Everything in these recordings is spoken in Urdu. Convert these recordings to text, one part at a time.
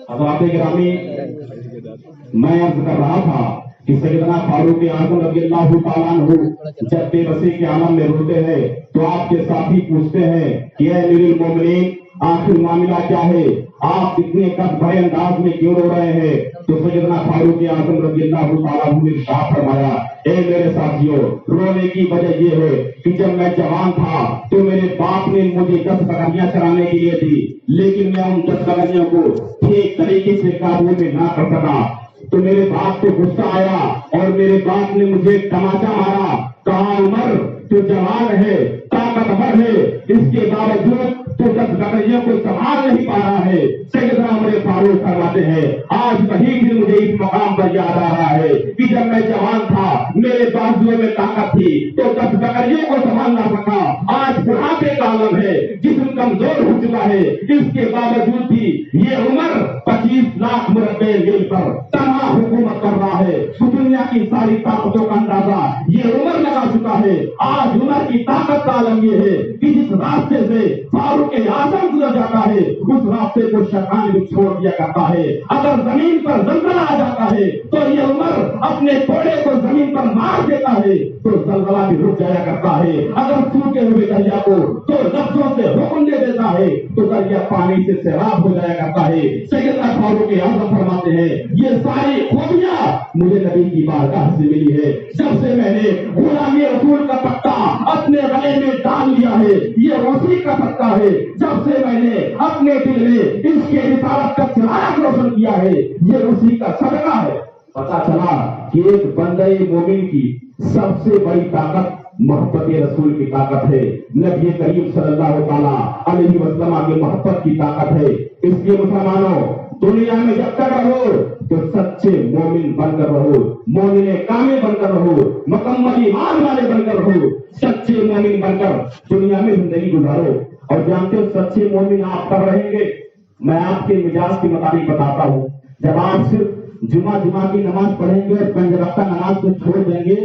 حضرات گرامی، میں عرض کر رہا تھا کہ سیدنا فاروق اعظم رضی اللہ تعالیٰ عنہ جب بے بسی کے عالم میں روتے ہیں تو آپ کے ساتھی پوچھتے ہیں کہ اے امیر المومنین، آخر معاملہ کیا ہے؟ آپ اتنے قد بھرے انداز میں کیوں رو رہے ہیں؟ تو سیدنا فاروق اعظم رضی اللہ تعالیٰ عنہ نے ارشاد فرمایا، اے میرے ساتھیوں، رونے کی وجہ یہ ہے کہ جب میں جوان تھا تو میرے باپ نے مجھے 10 بکریاں چرانے کے لیے دی، لیکن میں ان 10 بکریوں کو ٹھیک طریقے سے قابو میں نہ کر سکا، تو میرے باپ کو غصہ آیا اور میرے باپ نے مجھے تماچا مارا، کہا عمر تو جوان ہے، طاقتور ہے، اس کے باوجود تو 10 بکریوں کو سنبھال نہیں پا رہا ہے۔ سیدنا عمر فاروق فرماتے ہیں، آج وہی دن مجھے اس مقام پر یاد آ رہا ہے کہ جب میں جوان تھا، میرے بازوؤں میں طاقت تھی تو 10 بکریوں کو سنبھال نہ سکا، آج بڑھاپے کا عالم ہے، جسم کمزور ہو چکا ہے، اس کے باوجود بھی یہ عمر 25 لاکھ مربع میل پر تنہا حکومت کر رہا ہے۔ دنیا کی ساری طاقتوں کا اندازہ یہ عمر لگا چکا ہے۔ آج عمر کی طاقت کا عالم یہ ہے کہ جس راستے سے فاروق اعظم گزر جاتا ہے، اس راستے کو شیطان بھی چھوڑ دیا کرتا ہے۔ اگر زمین پر زلزلہ آ جاتا ہے تو یہ عمر اپنے گھوڑے کو زمین پر مار دیتا ہے تو زلزلہ بھی رک جایا کرتا ہے۔ اگر سوکھے ہوئے دریا کو تو لفظوں سے حکم دے دیتا ہے تو دریا پانی سے سیراب ہو جایا کرتا ہے۔ سیدنا فاروق اعظم فرماتے ہیں، یہ ساری خوبیاں مجھے نبی کی بارگاہ سے ملی ہے۔ جب سے میں نے غلامی رسول کا پٹا اپنے گلے میں ڈال لیا ہے، یہ اسی کا پٹا ہے۔ جب سے میں نے اپنے دل میں اس کے رسالت کا چراغ روشن کیا ہے، یہ اسی کا صدقہ ہے۔ پتا چلا کہ ایک بندہ مومن کی سب سے بڑی طاقت محبت رسول کی طاقت ہے، نبی کریم صلی اللہ تعالیٰ علیہ وسلم کی محبت کی طاقت ہے۔ اس لیے مسلمانوں، دنیا میں جب تک رہو تو سچے مومن بن کر رہو، مومن کامل بن کر رہو، مکمل ایمان والے بن کر رہو، سچے مومن بن کر دنیا میں زندگی گزارو۔ اور جانتے ہو سچے مومن آپ کب رہیں گے؟ میں آپ کے مزاج کے مطابق بتاتا ہوں۔ جب آپ صرف جمعہ کی نماز پڑھیں گے اور 5 وقتہ نماز کو چھوڑ دیں گے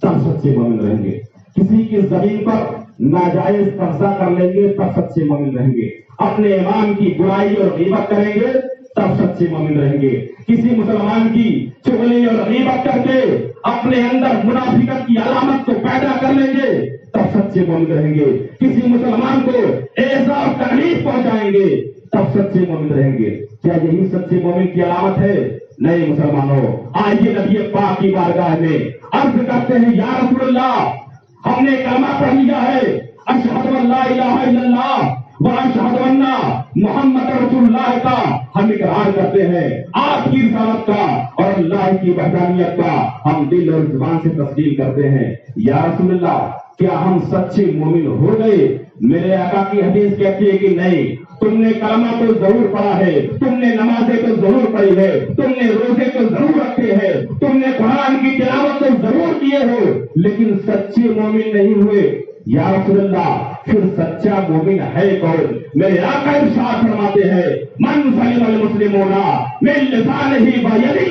تب سچے مومن رہیں گے۔ کسی کی زمین پر ناجائز قبضہ کر لیں گے تب سچے مومن رہیں گے۔ اپنے امام کی برائی اور غیبت کریں گے تب سچے مومن رہیں گے۔ کسی مسلمان کی چغلی اور غیبت کر کے اپنے اندر منافقت کی علامت کو پیدا کر لیں گے تب سچے مومن رہیں گے۔ کسی مسلمان کو ایذا اور تکلیف پہنچائیں گے تب سچے مومن رہیں گے۔ کیا یہی سچے مومن کی علامت ہے؟ نہیں مسلمانوں، آئیے نبی پاک کی بارگاہ میں عرض کرتے ہیں، یا رسول اللہ، ہم نے کلمہ پڑھ لیا ہے، اشہد ان لا الہ الا اللہ واشہد ان محمد رسول اللہ کا ہم اقرار کرتے ہیں، آپ کی رسالت کا اور اللہ کی وحدانیت کا ہم دل اور زبان سے تسلیم کرتے ہیں۔ یا رسول اللہ، کیا ہم سچے مومن ہو گئے؟ میرے آقا کی حدیث کہتی ہے کہ نہیں، تم نے کلمہ تو ضرور پڑھا ہے، تم نے نمازیں تو ضرور پڑھی ہے، تم نے روزے تو ضرور رکھے ہیں، تم نے قرآن کی تلاوت تو ضرور کیے ہو، لیکن سچے مومن نہیں ہوئے۔ یا رسول اللہ، پھر سچا مومن ہے کون؟ میرے آقا ارشاد فرماتے ہیں، من سلم المسلمون من لسانہ ویدہ،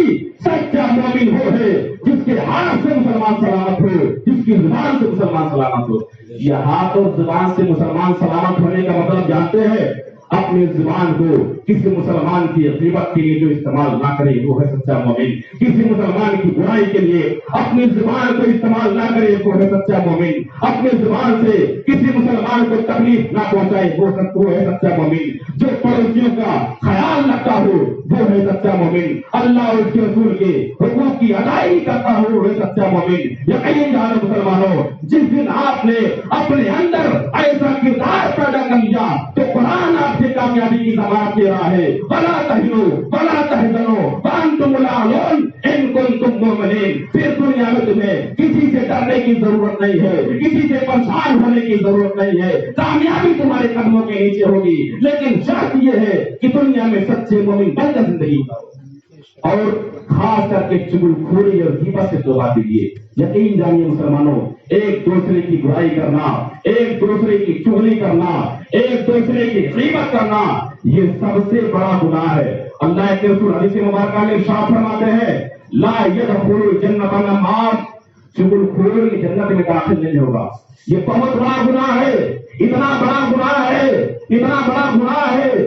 سچا مومن وہ ہے جس کے ہاتھ سے مسلمان سلامت ہو، جس کی زبان سے مسلمان سلامت ہو۔ یہ ہاتھ اور زبان سے مسلمان سلامت ہونے کا مطلب جانتے ہیں؟ اپنی زبان کو کسی مسلمان کی غیبت کے لیے جو استعمال نہ کرے وہ ہے سچا مومن۔ کسی مسلمان کی برائی کے لیے اپنی زبان کو استعمال نہ کرے وہ ہے سچا مومن۔ اپنی زبان سے کسی مسلمان کو تکلیف نہ پہنچائے وہ ہے سچا مومن۔ جو پڑوسیوں کا خیال رکھتا ہو وہ ہے سچا مومن۔ اللہ اور اس کے رسول کے حقوق کی ادائیگی کرتا ہو وہ ہے سچا مومن۔ یقین جانو مسلمانوں، جس دن آپ نے اپنے اندر ایسا کردار پیدا کر لیا تو قرآن آپ سے کامیابی کی ضمانت دے رہا ہے، وَلَا تَهِنُوا وَلَا تَحْزَنُوا وَأَنْتُمُ الْأَعْلَوْنَ إِن كُنتُم مُّؤْمِنِينَ۔ پھر دنیا میں تمہیں کسی سے ڈرنے کی ضرورت نہیں ہے، کسی سے پریشان ہونے کی ضرورت نہیں ہے، کامیابی تمہارے قدموں کے نیچے ہوگی، لیکن شرط یہ ہے کہ دنیا میں سچے مومن بن کر زندگی کرو اور خاص کر کے چغل خوری اور غیبت سے توبہ کیجیے۔ یقین جانیے مسلمانوں، ایک دوسرے کی برائی کرنا، ایک دوسرے کی چغلی کرنا، ایک دوسرے کی غیبت کرنا، یہ سب سے بڑا گناہ ہے۔ اللہ کے رسول حدیث مبارکہ میں ارشاد فرماتے ہیں، لا يدخل الجنۃ نمام، چغل خور کی جنت میں داخل نہیں ہوگا۔ یہ بہت بڑا گناہ ہے، اتنا بڑا گناہ ہے، اتنا بڑا گناہ ہے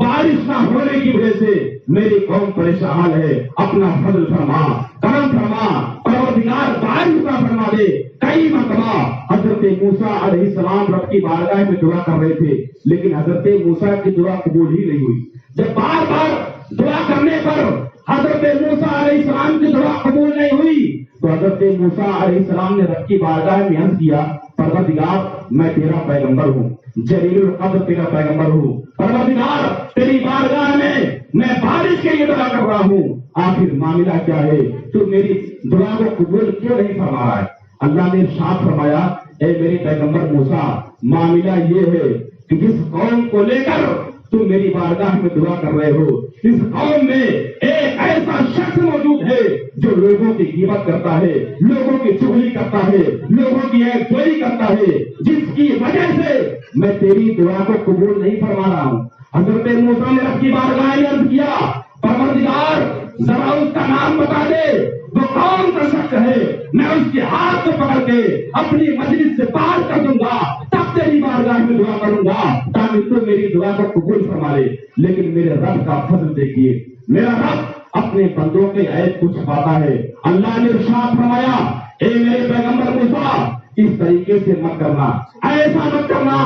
بارش نہ ہونے کی وجہ سے میری قوم پریشان ہے، اپنا فضل فرما، کرم فرما، پروردگار بارش نہ فرما دے۔ کئی مرتبہ حضرت موسیٰ علیہ السلام رب کی بارگاہ میں دعا کر رہے تھے، لیکن حضرت موسیٰ کی دعا قبول ہی نہیں ہوئی۔ جب بار بار دعا کرنے پر حضرت موسیٰ علیہ السلام کی دعا قبول نہیں ہوئی تو حضرت موسیٰ علیہ السلام نے رب کی بارگاہ میں عرض کیا، پروردگار میں تیرا پیغمبر ہوں، جلیل القدر تیرا پیغمبر ہوں، پروردگار تیری بارگاہ میں بارش کے لیے دعا کر رہا ہوں، آخر معاملہ کیا ہے؟ تو میری دعا کو قبول کیوں نہیں فرما رہا ہے؟ اللہ نے ارشاد فرمایا، اے میرے پیغمبر موسیٰ، معاملہ یہ ہے کہ جس قوم کو لے کر تم میری بارگاہ میں دعا کر رہے ہو، اس قوم میں ایک ایسا شخص موجود ہے جو لوگوں کی غیبت کرتا ہے، لوگوں کی چغلی کرتا ہے، لوگوں کی عیب جوئی کرتا ہے، جس کی وجہ سے میں تیری دعا کو قبول نہیں فرما رہا ہوں۔ حضرت موسیٰ نے رب کی بارگاہ میں عرض کیا، پروردگار ذرا اس کا نام بتا دے، وہ کون سا شخص ہے، میں اس کے ہاتھ کو پکڑ کے اپنی مجلس سے باہر کر دوں گا، تب تیری بارگاہ میں دعا کروں گا تاکہ تو میری دعا کو قبول فرما لے۔ لیکن میرے رب کا فضل دیکھیے، میرا رب اپنے بندوں کے عیب کو چھپاتا ہے۔ اللہ نے ارشاد فرمایا، اے میرے پیغمبر موسیٰ، اس طریقے سے مت کرنا، ایسا مت کرنا،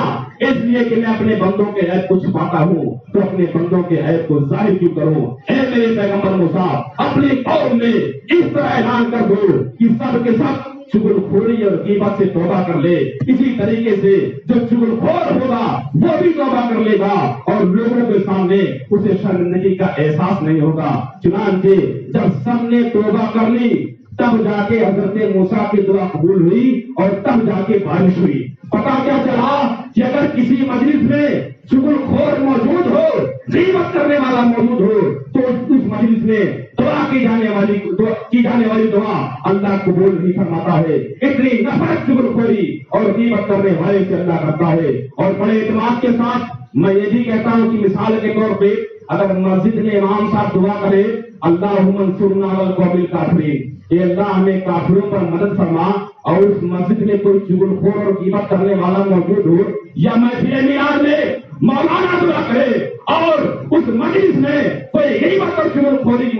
اس لیے کہ میں اپنے بندوں کے عیب کو چھپاتا ہوں تو اپنے بندوں کے عیب کو ظاہر کیوں کروں؟ اے میرے پیغمبر موسیٰ، اپنی قوم میں اس طرح اعلان کر دو کہ سب کے سب چغل خوری اور غیبت سے توبہ کر لے۔ اسی طریقے سے جو چغل خور ہوگا وہ بھی توبہ کر لے گا اور لوگوں کے سامنے اسے شرمندگی کا احساس نہیں ہوگا۔ چنانچہ جب سب نے توبہ کر لی تب جا کے حضرت موسیٰ کی دعا قبول ہوئی اور تب جا کے بارش ہوئی۔ پتا کیا چلا کہ اگر کسی مجلس میں چغل خور موجود ہو، غیبت کرنے والا موجود ہو تو اس مجلس میں دعا کی جانے والی دعا اللہ قبول نہیں فرماتا ہے۔ اتنی نفرت چغل خوری اور غیبت کرنے والے سے اللہ کرتا ہے۔ اور بڑے اعتماد کے ساتھ میں یہ بھی کہتا ہوں کہ مثال کے طور پہ اگر مسجد میں امام صاحب دعا کرے، اللہم انصرنا علی القوم الکافرین، اے اللہ ہمیں کافروں پر مدد فرما، اور اس مسجد میں کوئی چغل خور اور غیبت کرنے والا موجود ہو یا محفل میلاد میں مولانا دعا کرے اور اس مجلس میں کوئی غیبت اور چغل خوری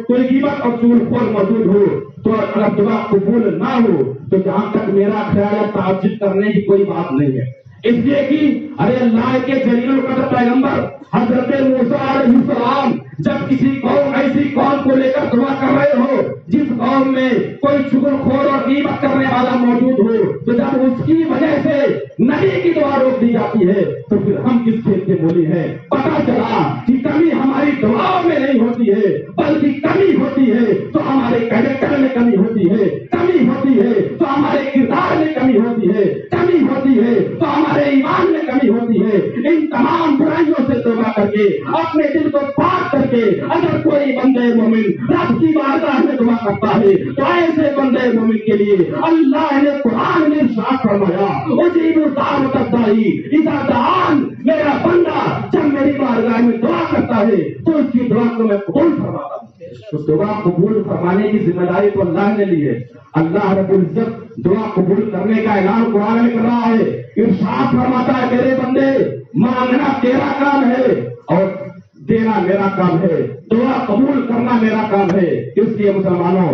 کوئی غیبت اور چغل خور موجود ہو تو اگر دعا قبول نہ ہو تو جہاں تک میرا خیال ہے تعجب کرنے کی کوئی بات نہیں ہے۔ اس لیے کہ ارے اللہ کے جلیل القدر پیغمبر حضرت موسیٰ علیہ السلام جب کسی قوم ایسی قوم کو لے کر دعا کر رہے ہو جس قوم میں کوئی چغل خور اور غیبت کرنے والا موجود ہو تو جب اس کی وجہ سے نبی کی دعا روک دی جاتی ہے تو پھر ہم کس کھیت کے مولی ہیں؟ پتا چلا کہ کمی ہماری دعاؤں میں نہیں ہوتی ہے بلکہ کمی ہوتی ہے تو ہمارے کیریکٹر میں کمی ہوتی ہے، کمی ہوتی ہے تو ہمارے کردار میں کمی ہوتی ہے، کمی ہوتی ہے تو ہمارے ایمان میں کمی ہوتی ہے۔ ان تمام برائیوں سے توبہ کر کے اپنے دل کو پاک کر کے اگر کوئی بندے مومن رب کی بارگاہ میں دعا کرتا ہے تو ایسے بندے مومن کے لیے اللہ نے قرآن میں ارشاد فرمایا، اجیب دعوت الداعی اذا دعان، میرا بندہ جب میری بارگاہ میں دعا کرتا ہے تو اس کی دعا کو میں قبول فرماتا ہوں۔ تو دعا قبول فرمانے کی ذمہ داری تو اللہ نے لی ہے۔ اللہ رب العزت دعا قبول کرنے کا اعلان قرآن میں کر رہا ہے، ارشاد فرماتا ہے میرے بندے مانگنا تیرا کام ہے اور دینا میرا کام ہے، دعا قبول کرنا میرا کام ہے۔ اس لیے مسلمانوں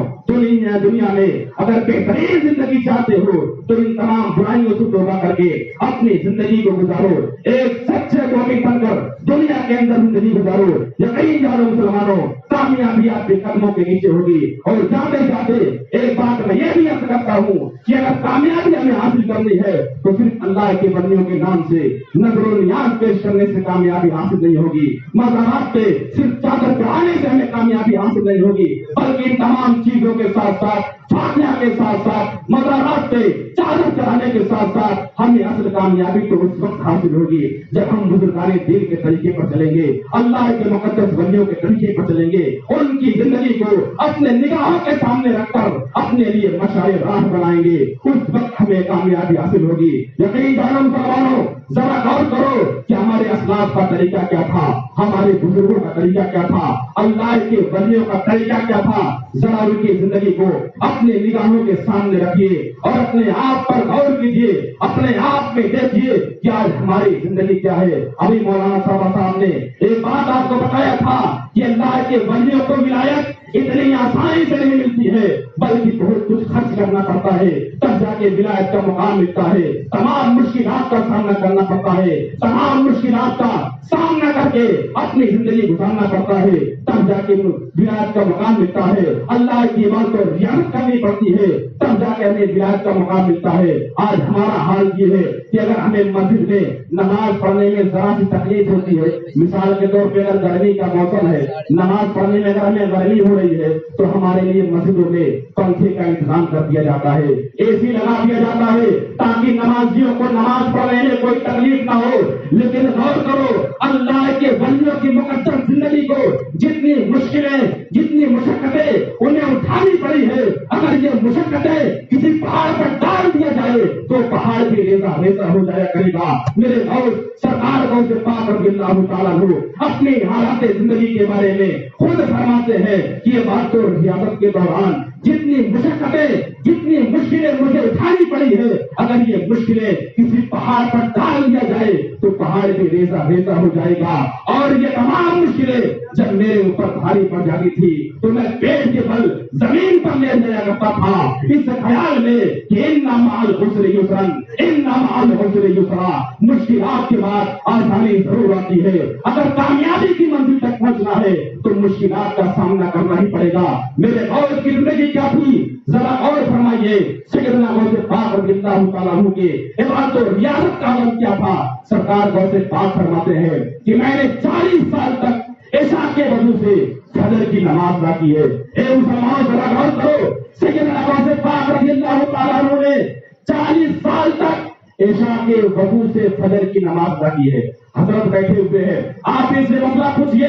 دنیا میں اگر بہترین زندگی چاہتے ہو تو ان تمام برائیوں سے توبہ کر کے اپنی زندگی کو گزارو، ایک سچے مومن بن کر دنیا کے اندر زندگی گزارو۔ یقین جانو مسلمانوں کامیابی آپ کے قدموں کے نیچے ہوگی۔ اور جاتے جاتے ایک بات میں یہ بھی عرض کرتا ہوں کہ اگر کامیابی ہمیں حاصل کرنی ہے تو صرف اللہ کے بندیوں کے نام سے نظر و نیاز پیش کرنے سے کامیابی حاصل نہیں ہوگی، مزارات پہ صرف چادر چڑھانے سے ہمیں کامیابی حاصل نہیں ہوگی، بلکہ ان تمام چیزوں کے ساتھ ساتھ فاتحہ کے ساتھ ساتھ مزارات پہ چادر چڑھانے کے ساتھ ساتھ ہمیں اصل کامیابی تو اس وقت حاصل ہوگی جب ہم بزرگان دین کے طریقے پر چلیں گے، اللہ کے مقدس بندیوں کے طریقے پر چلیں گے، ان کی زندگی کو اپنے نگاہوں کے سامنے رکھ کر اپنے لیے مشعل راہ بنائیں گے، اس وقت ہمیں کامیابی حاصل ہوگی۔ یقین جانو مسلمانوں ذرا غور کرو کہ ہمارے اسلاف کا طریقہ کیا تھا، ہمارے بزرگوں کا طریقہ کیا تھا، اللہ کے ولیوں کا طریقہ کیا تھا. ذرا ان کی زندگی کو اپنے نگاہوں کے سامنے رکھیے اور اپنے آپ پر غور کیجیے، اپنے آپ میں دیکھیے کہ آج ہماری زندگی کیا ہے. ابھی مولانا صاحب نے ایک بات آپ کو بتایا تھا کہ اللہ کے ولیوں کو ولایت اتنی آسانی سے نہیں ملتی ہے، بلکہ بہت کچھ خرچ کرنا پڑتا ہے تب جا کے ولایت کا مقام ملتا ہے. تمام مشکلات کا سامنا کرنا پڑتا ہے، تمام مشکلات کا سامنا کر کے اپنی زندگی گزارنا پڑتا ہے تب جا کے ولایت کا مقام ملتا ہے. اللہ کی عبادت کو رعایت کرنی پڑتی ہے تب جا کے ہمیں ولایت کا مقام ملتا ہے. آج ہمارا حال یہ ہے کہ اگر ہمیں مسجد میں نماز پڑھنے میں ذرا سی تکلیف ہوتی ہے، مثال کے طور پہ اگر گرمی کا موسم ہے، نماز پڑھنے میں اگر ہمیں گرمی ہو رہی ہے تو ہمارے لیے مسجدوں میں پنکھے کا انتظام کر دیا جاتا ہے، اے سی لگا دیا جاتا ہے تاکہ نمازیوں کو نماز پڑھنے میں کوئی تکلیف نہ ہو. لیکن غور کرو اللہ کے بندوں کی مقدس زندگی کو جتنی مشکلیں، جتنی مشقتیں انہیں اٹھانی پڑی ہے، اگر یہ مشقتیں کسی پہاڑ پر ڈال دیا جائے تو پہاڑ بھی ریزہ ریزہ ہو جایا کرے گا. میرے دوست سرکار کو سے پاک رضی اللہ تعالیٰ عنہ اپنی حالات زندگی کے بارے میں خود فرماتے ہیں کہ یہ بات تو ریاضت کے دوران جتنی مشقتیں، جتنی مشکلیں مجھے اٹھانی پڑی ہے، اگر یہ مشکلیں کسی پہاڑ پر ڈال دیا جائے تو پہاڑ بھی ریزہ ریزہ ہو جائے گا. اور یہ تمام مشکلیں جب میرے اوپر بھاری پڑ جاتی تھی تو میں پیٹ کے بل زمین پر لے جایا کرتا تھا اس خیال میں کہ ان مع العسر یسرا، ان مع العسر یسرا، مشکلات کے بعد آسانی ضرور آتی ہے. اگر کامیابی کی منزل تک پہنچنا ہے تو مشکلات کا سامنا کرنا ہی پڑے گا. میرے غوث کی زندگی کیا تھی ذرا اور فرمائیے. سیدنا غوث پاک رضی اللہ تعالیٰ عنہ کے عبادت و ریاضت کا عمل کیا تھا. سرکار غوث پاک فرماتے ہیں کہ میں نے 40 سال تک عشاء کے وضو سے فجر کی نماز ادا کی ہے. اے مسلمان ذرا غور کرو، سیدنا غوث پاک رضی اللہ تعالیٰ عنہ نے 40 سال تک عشاء کے وضو سے فجر کی نماز ادا کی ہے. حضرت بیٹھے ہوئے ہیں، آپ اس سے مسئلہ پوچھئے،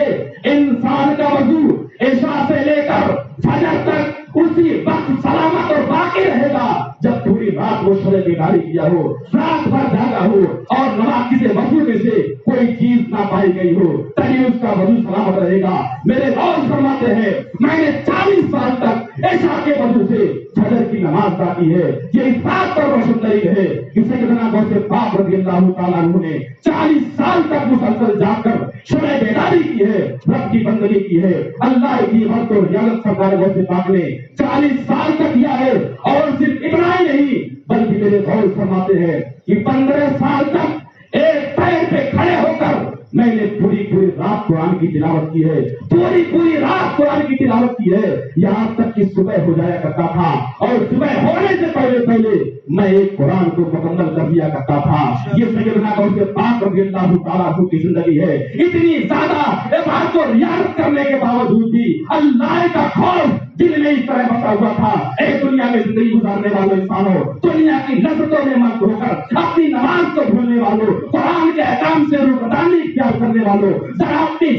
انسان کا وضو عشاء سے لے کر فجر تک اسی وقت سلامت اور باقی رہے گا جب پوری رات وہ شب بیداری کیا ہو، رات بھر جاگا ہو اور نماز کے وضو میں سے کوئی چیز نہ پائی گئی ہو، تبھی اس کا وضو سلامت رہے گا. میرے دوست فرماتے ہیں میں نے 40 سال تک عشاء کے وضو سے فجر کی نماز ادا کی ہے. یہ اس بات پر روشن دلیل ہے کہ سیدنا غوث پاک رضی اللہ تعالیٰ عنہ نے 40 سال تک مسلسل جا کر شب بیداری کی ہے، رب کی بندگی کی ہے. اللہ کی عبادت و ریاضت سرکار غوث پاک نے 40 سال تک کیا ہے. اور صرف اتنا ہی نہیں بلکہ میرے دوست فرماتے ہیں کہ 15 سال تک ایک پیر پہ کھڑے ہو کر میں نے پوری رات قرآن کی تلاوت کی ہے، پوری رات قرآن کی تلاوت کی ہے، یہاں تک کہ صبح ہو جایا کرتا تھا اور صبح ہونے سے پہلے میں ایک قرآن کو مکمل کر دیا کرتا تھا. یہ سیدنا غوث پاک رضی اللہ تعالیٰ عنہ کی زندگی ہے. اتنی زیادہ عبادت و ریاضت کرنے کے باوجود بھی اللہ کا خوف دل میں اس طرح بسا ہوا تھا. اے دنیا میں زندگی گزارنے والوں انسانوں، دنیا کی لذتوں میں مست ہو کر اپنی نماز کو بھولنے والوں، قرآن کے احکام سے روگردانی اختیار کرنے والوں، ذرا اپنی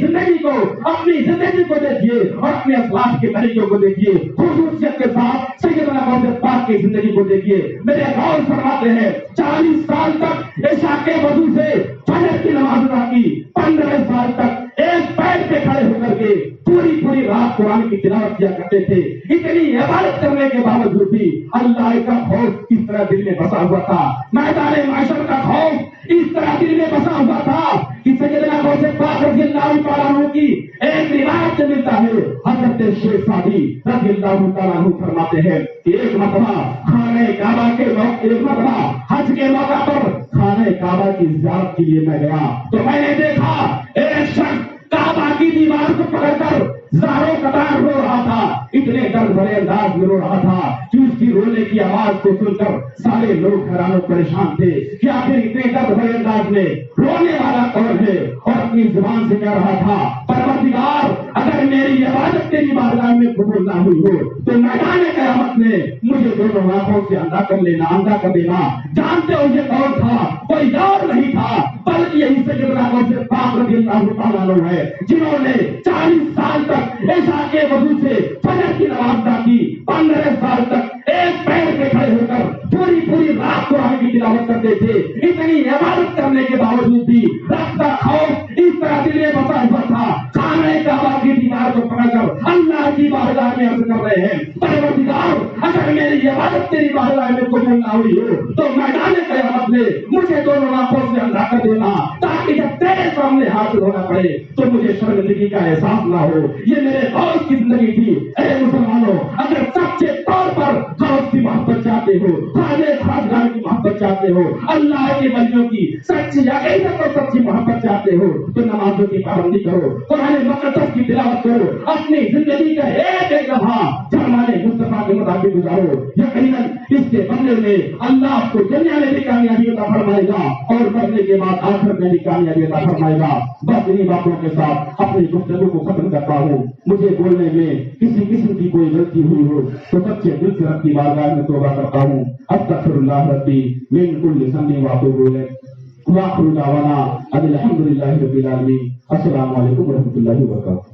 زندگی کو دیکھیے اور اپنے اسلاف کے طریقوں کو دیکھیے. خصوصیت کے ساتھ سیدنا غوث پاک کی زندگی کو دیکھیے. میرے غوث فرماتے ہیں 40 سال تک عشاء کے وضو سے فجر کی نماز ادا کی، 15 سال تک ایک پیر پہ کھڑے ہو کر کے پوری رات قرآن کی تلاوت کیا کرتے تھے. اتنی عبادت کرنے کے باوجود بھی اللہ کا خوف اس طرح دل میں بسا ہوا تھا، میدان محشر کا خوف اس طرح دل میں بسا ہوا تھا کہ سیدنا غوث پاک رضی اللہ تعالیٰ عنہ کی ایک روایت سے ملتا ہے. حضرت شیخ سعدی رضی اللہ تعالیٰ عنہ فرماتے ہیں کہ ایک مرتبہ خانہ کعبہ کے حج کے موقع پر خانہ کعبہ کی زیارت کے لیے میں گیا تو میں نے دیکھا ایک شخص کعبہ کی دیوار کو پکڑ کر زاروں قطار رو رہا تھا. اتنے درد بھرے انداز میں رو رہا تھا کہ اس کی رونے کی آواز کو سن کر سارے لوگ حیران و پریشان تھے کہ آخر اتنے درد بھرے انداز میں رونے والا کون ہے، اور اپنی زبان سے کہہ رہا تھا پروردگار اگر میری عبادت تیری بارگاہ میں قبول نہ ہوئی ہو تو میدان قیامت میں مجھے دونوں آنکھوں سے اندھا کر دینا. جانتے ہو یہ کون تھا؟ کوئی اور نہیں تھا بلکہ یہی سیدنا غوث پاک رضی اللہ تعالیٰ عنہ ہے جنہوں نے 40 سال تک عشاء کے وضو سے فجر کی نماز ادا کی، 15 سال تک ایک پیر پہ کھڑے ہو کر پوری رات قرآن کی تلاوت کرتے تھے۔ اتنی عبادت کرنے کے باوجود بھی رب کا خوف اس طرح دل میں بسا ہوا تھا، خانہ کعبہ کی دیوار کو پکڑ کر اللہ کی بارگاہ میں عرض کر رہے ہیں، پروردگار اگر میری عبادت تیری بارگاہ میں قبول نہ ہوئی ہو تو میدان قیامت میں مجھے دونوں آنکھوں سے اندھا کر دینا، تاکہ جب تیرے سامنے حاضر ہونا پڑے تو مجھے شرمندگی کا احساس نہ ہو۔ یہ میرے غوث کی زندگی تھی۔ اے مسلمانوں، اگر سچے طور پر غوث کی محبت چاہتے ہو، خواجہ خواجگان کی محبت چاہتے ہو، اللہ کے ولیوں کی سچی عقیدت اور سچی محبت چاہتے ہو تو نمازوں کی پابندی کرو، قرآن مقدس کی تلاوت کرو، اپنی زندگی کا ایک ایک لمحہ فرمان مصطفیٰ کے مطابق گزارو۔ یقیناً اس کے بدلے میں اللہ آپ کو دنیا میں بھی کامیابی عطا فرمائے گا اور مرنے کے بعد آخرت میں بھی کامیابی عطا فرمائے گا۔ بس انہی باتوں کے ساتھ اپنی گفتگو کو ختم کرتا ہوں۔ مجھے بولنے میں کسی قسم کی کوئی غلطی ہوئی ہو تو سچے دل سے رب کی بارگاہ میں توبہ کرتا ہوں۔ استغفر اللہ ربی من کل ذنب واتوب الیہ۔ وآخر دعوانا ان الحمد للہ رب العالمین۔ السلام علیکم ورحمۃ اللہ وبرکاتہ۔